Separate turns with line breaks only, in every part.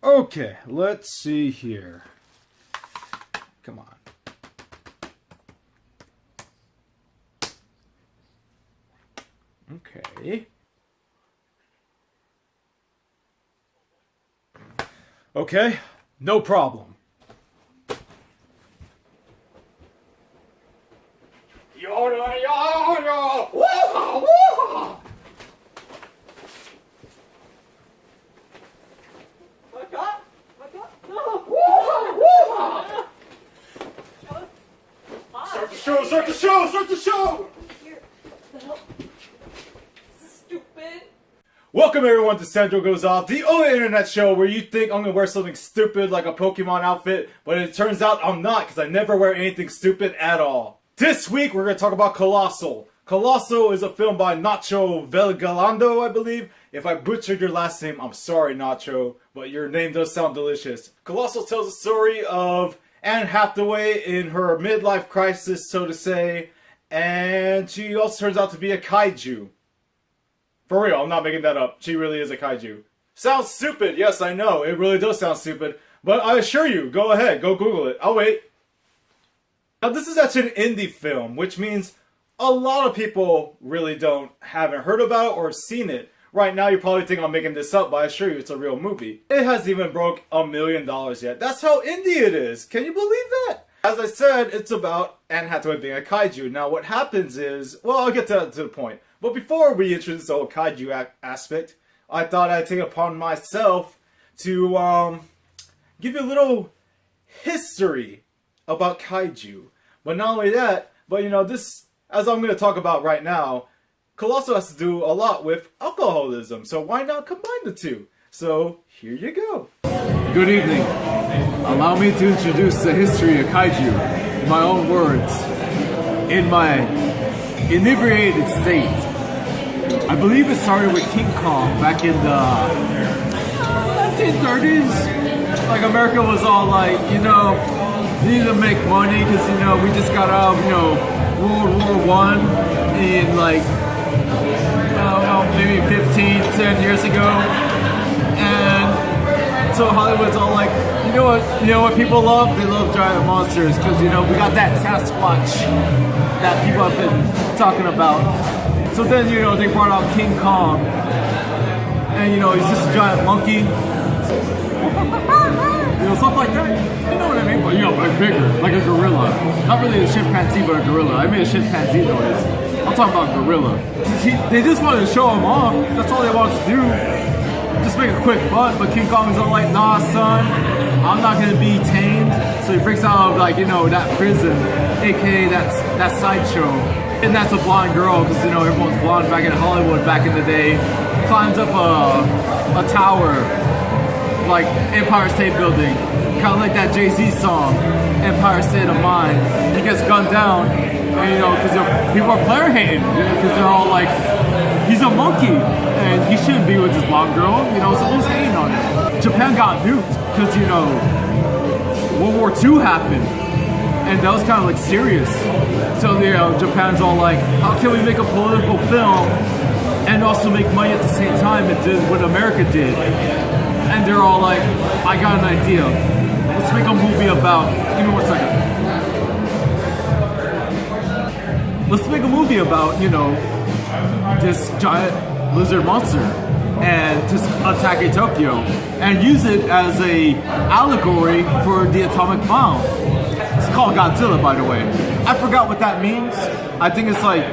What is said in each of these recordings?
Okay, let's see here. Come on. Okay. Okay, no problem. Start the show!
Stupid.
Welcome everyone to Sandro Goes Off, the only internet show where you think I'm gonna wear something stupid like a Pokemon outfit, but it turns out I'm not because I never wear anything stupid at all. This week we're gonna talk about Colossal. Colossal is a film by Nacho Velgalando, I believe. If I butchered your last name, I'm sorry, Nacho, but your name does sound delicious. Colossal tells the story of Anne Hathaway in her midlife crisis, so to say, and she also turns out to be a kaiju. For real, I'm not making that up. She really is a kaiju. Sounds stupid, yes, I know. It really does sound stupid, but I assure you, go ahead, go Google it. I'll wait. Now, this is actually an indie film, which means a lot of people really haven't heard about it or seen it. Right now, you probably think I'm making this up, but I assure you it's a real movie. It hasn't even broke $1 million yet. That's how indie it is. Can you believe that? As I said, it's about Anne Hathaway being a kaiju. Now, what happens is, well, I'll get to the point. But before we introduce the whole kaiju aspect, I thought I'd take it upon myself to give you a little history about kaiju. But not only that, but this, as I'm going to talk about right now, Colossal has to do a lot with alcoholism, so why not combine the two? So, here you go.
Good evening. Allow me to introduce the history of kaiju in my own words. In my inebriated state, I believe it started with King Kong back in the 1930s. Like, America was all like, we need to make money because, we just got out of, World War I in like, maybe 10 years ago. And so Hollywood's all like, you know what people love? They love giant monsters because, we got that Sasquatch that people have been talking about. So then, they brought out King Kong. And, he's just a giant monkey. Stuff like that. You know what I mean? But, like bigger, like a gorilla. Not really a chimpanzee, but a gorilla. I made a chimpanzee noise. I'm talking about gorilla. They just wanted to show him off. That's all they wanted to do. Just make a quick butt. But King Kong's all like, nah, son, I'm not gonna be tamed. So he breaks out of that prison, aka that sideshow. And that's a blonde girl, because everyone's blonde back in Hollywood back in the day. Climbs up a tower, like Empire State Building, kind of like that Jay-Z song, Empire State of Mind. He gets gunned down, and because people are player hating, because they're all like, he's a monkey, and he shouldn't be with this blonde girl, so who's hating on him? Japan got nuked, because, World War II happened, and that was kind of like serious. So, Japan's all like, how can we make a political film and also make money at the same time and did what America did? And they're all like, I got an idea. Let's make a movie about, give me 1 second. Let's make a movie about, this giant lizard monster and just attacking Tokyo and use it as a allegory for the atomic bomb. It's called Godzilla, by the way. I forgot what that means. I think it's like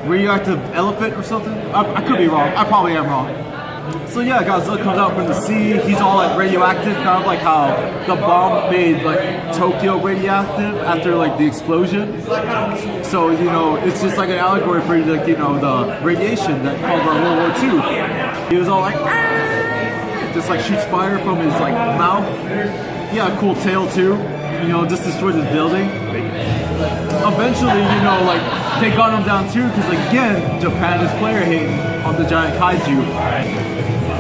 radioactive elephant or something. I could be wrong. I probably am wrong. So yeah, Godzilla comes out from the sea. He's all like radioactive, kind of like how the bomb made like Tokyo radioactive after like the explosion. So it's just like an allegory for like the radiation that caused World War II. He was all like, ah! Just like shoots fire from his like mouth. He had a cool tail too. Just destroyed his building. Eventually, like they got him down too, because again, Japan is player hating on the giant kaiju.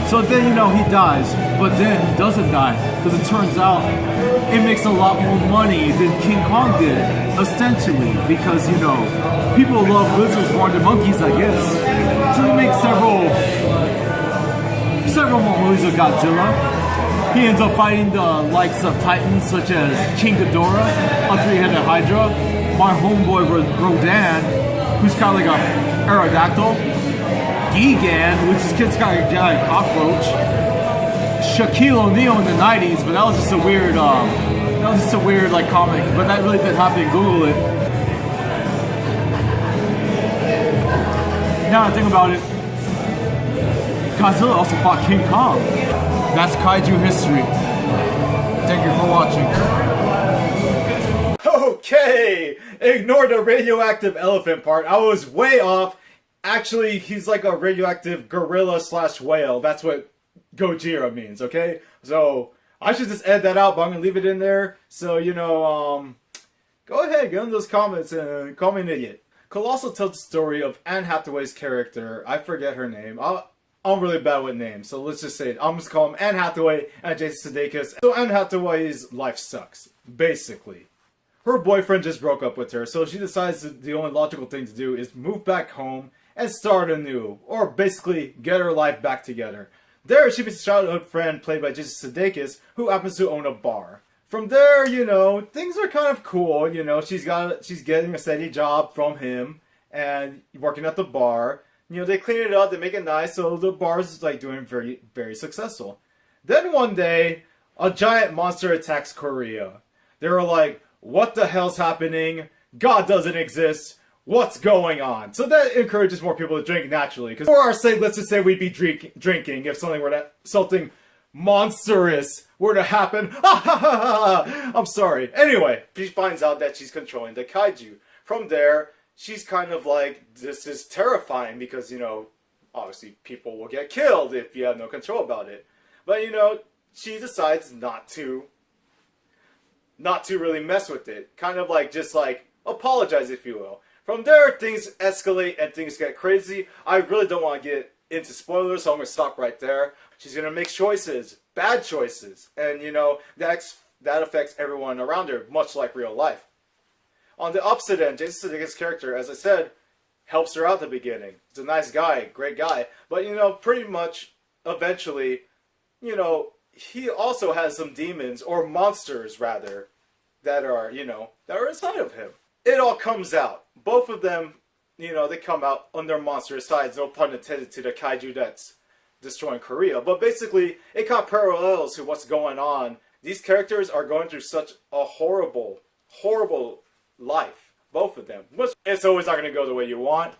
So then, he dies, but then he doesn't die, because it turns out it makes a lot more money than King Kong did, ostensibly, because, people love lizards more than monkeys, I guess. So they make several more movies of Godzilla. He ends up fighting the likes of titans such as King Ghidorah, a three-headed Hydra, my homeboy Rodan, who's kind of like a Aerodactyl, Gigan, which is kid's kind of a giant cockroach, Shaquille O'Neal in the 90s, but that was just a weird, like comic, but that really did happen. Google it. Now I think about it, Godzilla also fought King Kong. That's Kaiju history. Thank you for watching.
Okay, ignore the radioactive elephant part. I was way off. Actually, he's like a radioactive gorilla slash whale. That's what Gojira means, okay? So, I should just edit that out, but I'm gonna leave it in there. So, go ahead, get in those comments and call me an idiot. Colossal tells the story of Anne Hathaway's character. I forget her name. I'm really bad with names, so let's just say it. I'm just call him Anne Hathaway and Jason Sudeikis. So Anne Hathaway's life sucks, basically. Her boyfriend just broke up with her, so she decides that the only logical thing to do is move back home and start anew, or basically get her life back together. There, she meets a childhood friend played by Jason Sudeikis, who happens to own a bar. From there, things are kind of cool. She's getting a steady job from him and working at the bar. They clean it up, they make it nice, so the bar's like doing very, very successful. Then one day, a giant monster attacks Korea. They were like, what the hell's happening? God doesn't exist. What's going on? So that encourages more people to drink naturally. Because for our sake, let's just say we'd be drinking if something monstrous were to happen. I'm sorry. Anyway, she finds out that she's controlling the kaiju. From there, she's kind of like, this is terrifying because, obviously people will get killed if you have no control about it. But, she decides not to really mess with it. Kind of like, just like, apologize if you will. From there, things escalate and things get crazy. I really don't want to get into spoilers, so I'm going to stop right there. She's going to make choices, bad choices, and that affects everyone around her, much like real life. On the opposite end, Jason Sudeikis' character, as I said, helps her out at the beginning. He's a nice guy, great guy, but pretty much, eventually, he also has some demons, or monsters rather, that are inside of him. It all comes out. Both of them, they come out on their monster sides, no pun intended to the kaiju that's destroying Korea. But basically, it kind of parallels to what's going on. These characters are going through such a horrible, horrible life. Both of them. It's always not going to go the way you want.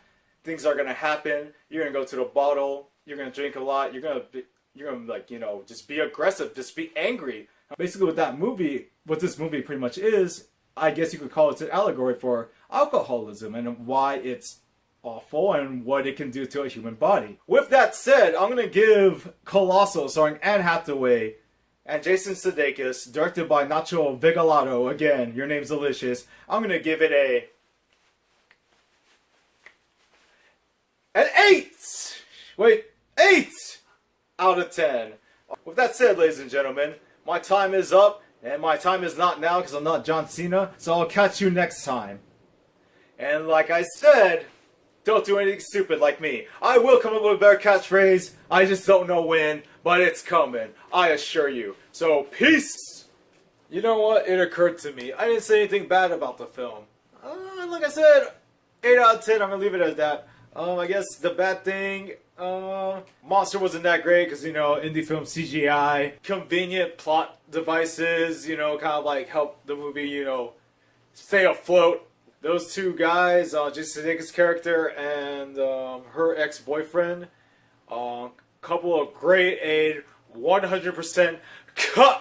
Things are going to happen. You're going to go to the bottle. You're going to drink a lot. You're going to just be aggressive. Just be angry. Basically, what this movie pretty much is, I guess you could call it an allegory for alcoholism and why it's awful and what it can do to a human body. With that said, I'm going to give Colossal, starring Anne Hathaway and Jason Sudeikis, directed by Nacho Vigalato, again, your name's delicious, I'm going to give it an 8! Wait, 8 out of 10. With that said, ladies and gentlemen, my time is up. And my time is not now because I'm not John Cena, so I'll catch you next time. And like I said, don't do anything stupid like me. I will come up with a better catchphrase, I just don't know when, but it's coming, I assure you. So, peace! You know what, it occurred to me, I didn't say anything bad about the film. Like I said, 8 out of 10, I'm gonna leave it as that. I guess the bad thing, Monster wasn't that great because, indie film CGI, convenient plot devices, kind of like help the movie, stay afloat. Those two guys, Jason Sudeikis' character and her ex-boyfriend, couple of grade A, 100% cut.